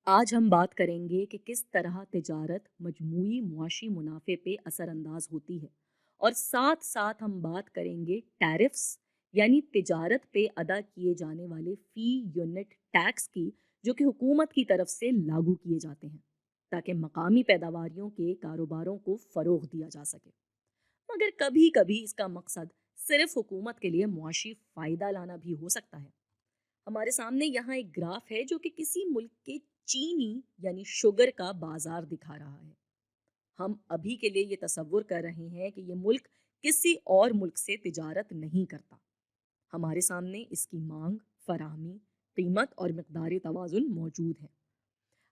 آج हम बात करेंगे कि किस तरह तिजारत मजमूई मुआशी मुनाफे पे असर अंदाज होती है और साथ साथ हम बात करेंगे टैरिफ्स यानी तिजारत पे अदा किए जाने वाले फी यूनिट टैक्स की, जो कि हुकूमत की तरफ से लागू किए जाते हैं ताकि मकामी पैदावारियों के कारोबारों को फ़रोग़ दिया जा सके। मगर कभी कभी इसका मकसद सिर्फ हुकूमत के लिए मुआशी फ़ायदा लाना भी हो सकता है। हमारे सामने यहाँ एक ग्राफ है जो कि किसी मुल्क के चीनी यानी शुगर का बाजार दिखा रहा है। हम अभी के लिए ये तसव्वुर कर रहे हैं कि ये मुल्क किसी और मुल्क से तिजारत नहीं करता। हमारे सामने इसकी मांग, फराहमी, कीमत और मिकदार तवाज़ुन मौजूद है।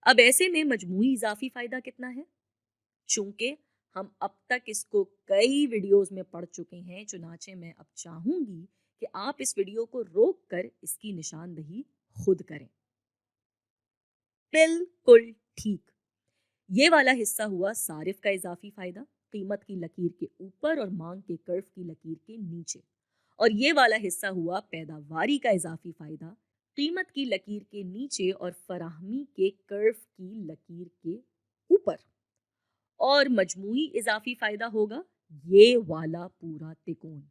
अब ऐसे में मजमूई इजाफी फ़ायदा कितना है? चूंकि हम अब तक इसको कई वीडियोस में पढ़ चुके हैं, चुनाचे मैं अब चाहूंगी कि आप इस वीडियो को रोक कर इसकी निशानदही खुद करें। बिल्कुल ठीक, ये वाला हिस्सा हुआ सारिफ का इजाफी फायदा, कीमत की लकीर के ऊपर और मांग के कर्व की लकीर के नीचे। और ये वाला हिस्सा हुआ पैदावारी का इजाफी फायदा, कीमत की लकीर के नीचे और फराहमी के कर्व की लकीर के ऊपर। और मजमूई इजाफी फायदा होगा ये वाला पूरा तिकोन।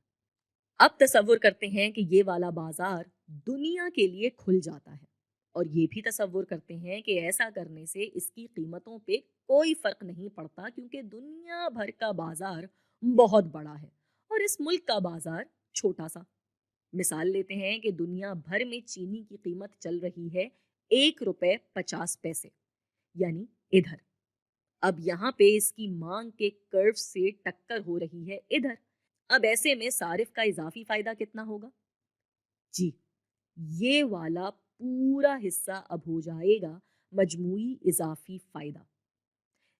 अब तसव्वुर करते हैं कि ये वाला बाजार दुनिया के लिए खुल जाता है, और ये भी तसव्वुर करते हैं कि ऐसा करने से इसकी कीमतों पे कोई फर्क नहीं पड़ता, क्योंकि दुनिया भर का बाजार बहुत बड़ा है और इस मुल्क का बाजार छोटा सा। मिसाल लेते हैं कि दुनिया भर में चीनी की कीमत चल रही है 1 रुपये 50 पैसे, यानी इधर। अब यहाँ पे इसकी मांग के कर्व से टक्कर हो रही है इधर। अब ऐसे में सारिफ का इजाफी फायदा कितना होगा? जी, ये वाला पूरा हिस्सा अब हो जाएगा मजमूई इजाफी फायदा।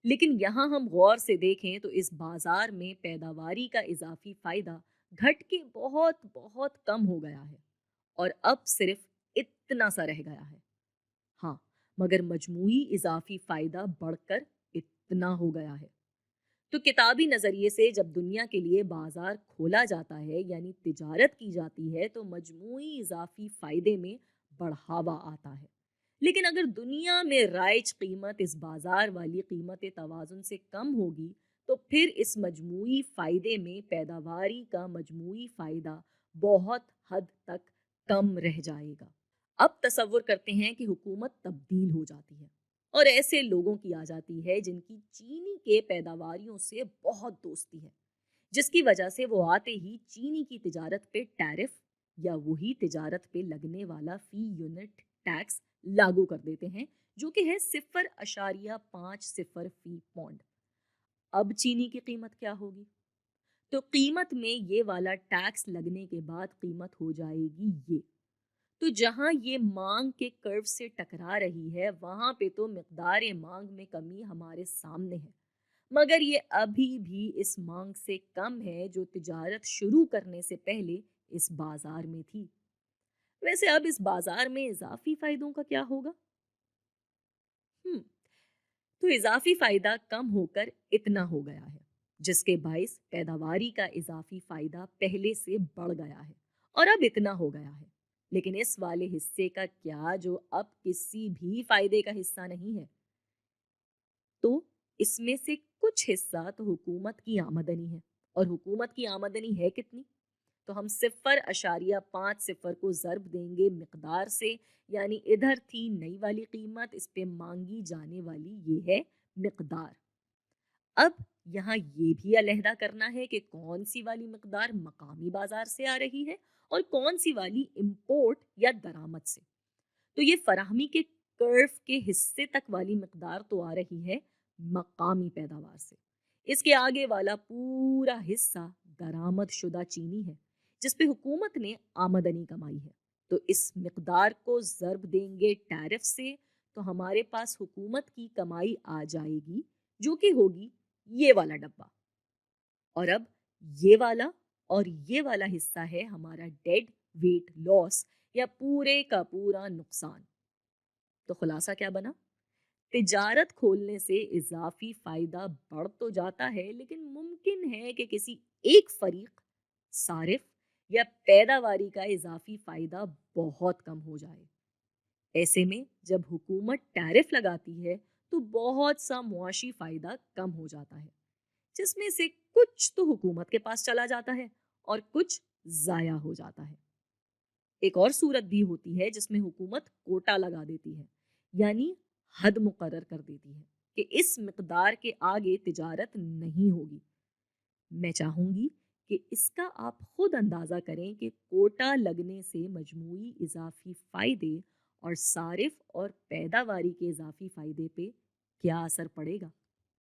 लेकिन यहाँ हम गौर से देखें तो इस बाजार में पैदावारी का इजाफी फायदा घट के बहुत बहुत कम हो गया है और अब सिर्फ इतना सा रह गया है। हाँ, मगर मजमूई इजाफी फायदा बढ़कर इतना हो गया है। तो किताबी नज़रिए से जब दुनिया के लिए बाजार खोला जाता है यानी तिजारत की जाती है, तो मजमूई इजाफी फ़ायदे में बढ़ावा आता है। लेकिन अगर दुनिया में राइज कीमत इस बाजार वाली कीमत तवाज़ुन से कम होगी, तो फिर इस मजमूई फ़ायदे में पैदावारी का मजमूई फ़ायदा बहुत हद तक कम रह जाएगा। अब तसव्वुर करते हैं कि हुकूमत तब्दील हो जाती है और ऐसे लोगों की आ जाती है जिनकी चीनी के पैदावारियों से बहुत दोस्ती है, जिसकी वजह से वो आते ही चीनी की तिजारत पे टैरिफ या वही तिजारत पे लगने वाला फी यूनिट टैक्स लागू कर देते हैं, जो कि है 0.50 फी पौंड। अब चीनी की कीमत क्या होगी? तो कीमत में ये वाला टैक्स लगने के बाद कीमत हो जाएगी ये। तो जहां ये मांग के कर्व से टकरा रही है, वहां पे तो मिकदार मांग में कमी हमारे सामने है, मगर ये अभी भी इस मांग से कम है जो तिजारत शुरू करने से पहले इस बाजार में थी। वैसे अब इस बाजार में इजाफी फायदों का क्या होगा? हम्म तो इजाफी फायदा कम होकर इतना हो गया है, जिसके बाइस पैदावारी का इजाफी फायदा पहले से बढ़ गया है और अब इतना हो गया है। लेकिन इस वाले हिस्से का क्या, जो अब किसी भी फायदे का हिस्सा नहीं है? तो इसमें से कुछ हिस्सा तो हुकूमत की आमदनी है, और हुकूमत की आमदनी है कितनी? तो हम 0.50 को ज़र्ब देंगे मिकदार से, यानी इधर थी नई वाली कीमत, इस पे मांगी जाने वाली ये है मिकदार। अब यहाँ ये भी अलहदा करना है कि कौन सी वाली मिकदार मकामी बाजार से आ रही है और कौन सी वाली इंपोर्ट या दरामद से। तो ये फराहमी के कर्व के हिस्से तक वाली मिकदार तो आ रही है मकामी पैदावार से। इसके आगे वाला पूरा हिस्सा दरामद शुदा चीनी है, जिस पे हुकूमत ने आमदनी कमाई है। तो इस मिकदार को ज़र्ब देंगे टैरिफ से, तो हमारे पास हुकूमत की कमाई आ जाएगी, जो कि होगी ये वाला डब्बा। और अब ये वाला और ये वाला हिस्सा है हमारा डेड वेट लॉस या पूरे का पूरा नुकसान। तो खुलासा क्या बना? तिजारत खोलने से इजाफी फायदा बढ़ तो जाता है, लेकिन मुमकिन है कि किसी एक फरीक, सारिफ या पैदावारी का इजाफी फायदा बहुत कम हो जाए। ایسے میں جب حکومت ٹیرف لگاتی ہے تو بہت سا معاشی فائدہ کم ہو جاتا ہے، جس میں سے کچھ تو حکومت کے پاس چلا جاتا ہے اور کچھ ضائع ہو جاتا ہے۔ ایک اور صورت بھی ہوتی ہے جس میں حکومت کوٹا لگا دیتی ہے، یعنی حد مقرر کر دیتی ہے کہ اس مقدار کے آگے تجارت نہیں ہوگی۔ میں چاہوں گی کہ اس کا آپ خود اندازہ کریں کہ کوٹا لگنے سے مجموعی اضافی فائدے اور صارف اور پیداواری کے اضافی فائدے پہ کیا اثر پڑے گا۔